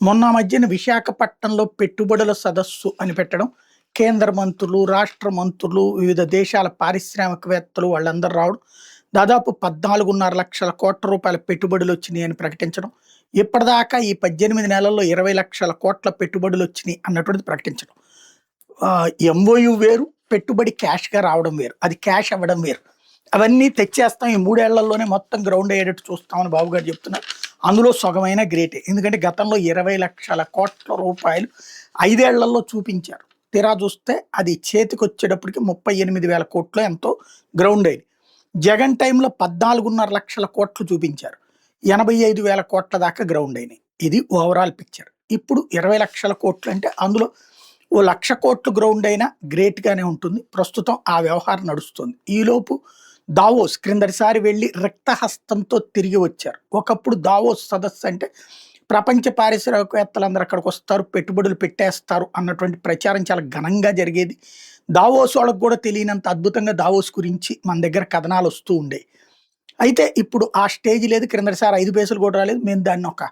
మొన్న మధ్యన విశాఖపట్నంలో పెట్టుబడుల సదస్సు అని పెట్టడం, కేంద్ర మంత్రులు, రాష్ట్ర మంత్రులు, వివిధ దేశాల పారిశ్రామికవేత్తలు వాళ్ళందరూ రావడం, దాదాపు 14,500,00,000 రూపాయల పెట్టుబడులొచ్చినియి అని ప్రకటించడం. ఇప్పటిదాకా ఈ 18 నెలల్లో 20,00,000 కోట్ల పెట్టుబడులొచ్చినియి అన్నటువంటిది ప్రకటించడం. ఎంఓయు వేరు, పెట్టుబడి క్యాష్‌గా రావడం వేరు. అది క్యాష్ అవ్వడం వేరు. అవన్నీ తెచ్చేస్తాం ఈ 3 ఏళ్లలోనే మొత్తం గ్రౌండ్ అయ్యేటట్టు చూస్తామని బాబు గారు చెప్తున్నారు. అందులో సగమైన గ్రేటే. ఎందుకంటే గతంలో 20,00,000 కోట్ల రూపాయలు 5 ఏళ్లలో చూపించారు. తీరా చూస్తే అది చేతికొచ్చేటప్పటికి 38,000 కోట్లో ఎంతో గ్రౌండ్ అయింది. జగన్ టైంలో 14,500,00,000 కోట్లు చూపించారు. 85,000 కోట్ల దాకా గ్రౌండ్ అయినాయి. ఇది ఓవరాల్ పిక్చర్. ఇప్పుడు 20,00,000 కోట్లు అంటే అందులో ఓ 1,00,000 కోట్లు గ్రౌండ్ అయినా గ్రేట్‌గానే ఉంటుంది. ప్రస్తుతం ఆ వ్యవహారం నడుస్తుంది. ఈలోపు దావోస్ క్రిందటిసారి వెళ్లి రిక్తహస్తంతో తిరిగి వచ్చారు. ఒకప్పుడు దావోస్ సదస్సు అంటే ప్రపంచ పారిశ్రామికవేత్తలందరూ అక్కడికొస్తారు, పెట్టుబడులు పెట్టేస్తారు అన్నటువంటి ప్రచారం చాలా ఘనంగా జరిగేది. దావోస్ వాళ్ళకి కూడా తెలియనంత అద్భుతంగా దావోస్ గురించి మన దగ్గర కథనాలు వస్తూ ఉండేవి. అయితే ఇప్పుడు ఆ స్టేజ్ లేదు. క్రిందటిసారి 5 పైసలు కూడా రాలేదు. మేము దాన్ని ఒక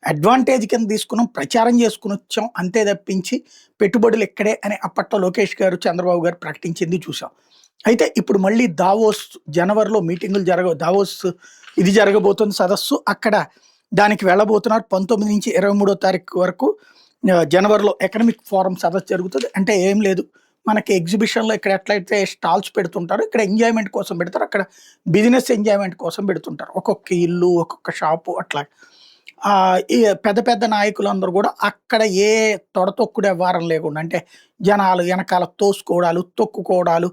అడ్వాంటేజ్ కింద తీసుకున్నాం, ప్రచారం చేసుకుని వచ్చాం అంతే తప్పించి పెట్టుబడులు ఎక్కడే అని అప్పట్లో లోకేష్ గారు, చంద్రబాబు గారు ప్రకటించింది చూసాం. అయితే ఇప్పుడు మళ్ళీ దావోస్ జనవరిలో మీటింగులు దావోస్ ఇది జరగబోతుంది సదస్సు. అక్కడ దానికి వెళ్ళబోతున్నారు. 19 నుంచి 23 తారీఖు వరకు జనవరిలో ఎకనామిక్ ఫోరం సదస్సు జరుగుతుంది. అంటే ఏం లేదు, మనకి ఎగ్జిబిషన్‌లో ఇక్కడ ఎట్లయితే స్టాల్స్ పెడుతుంటారో ఇక్కడ ఎంజాయ్‌మెంట్ కోసం పెడతారు. అక్కడ బిజినెస్ ఎంజాయ్‌మెంట్ కోసం పెడుతుంటారు. ఒక్కొక్క ఇల్లు, ఒక్కొక్క షాపు అట్లా. ఈ పెద్ద పెద్ద నాయకులందరూ కూడా అక్కడ ఏ తొడతొక్కుడు వ్యవహారం లేకుండా, అంటే జనాలు వెనకాల తోసుకోవడాలు, తొక్కుకోవడాలు,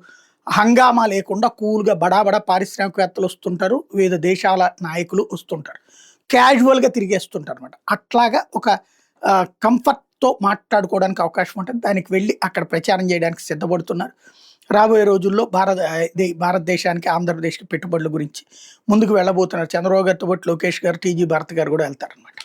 హంగామా లేకుండా కూల్‌గా బడా పారిశ్రామికవేత్తలు వస్తుంటారు. వివిధ దేశాల నాయకులు వస్తుంటారు. క్యాజువల్‌గా తిరిగేస్తుంటారనమాట. అట్లాగా ఒక కంఫర్ట్‌తో మాట్లాడుకోవడానికి అవకాశం ఉంటుంది. దానికి వెళ్ళి అక్కడ ప్రచారం చేయడానికి సిద్ధపడుతున్నారు. రాబోయే రోజుల్లో భారతదేశానికి, ఆంధ్రప్రదేశ్‌కి పెట్టుబడుల గురించి ముందుకు వెళ్ళబోతున్నారు. చంద్రబాబు గారితో పాటు లోకేష్ గారు, టీజీ భరత్ గారు కూడా వెళ్తారనమాట.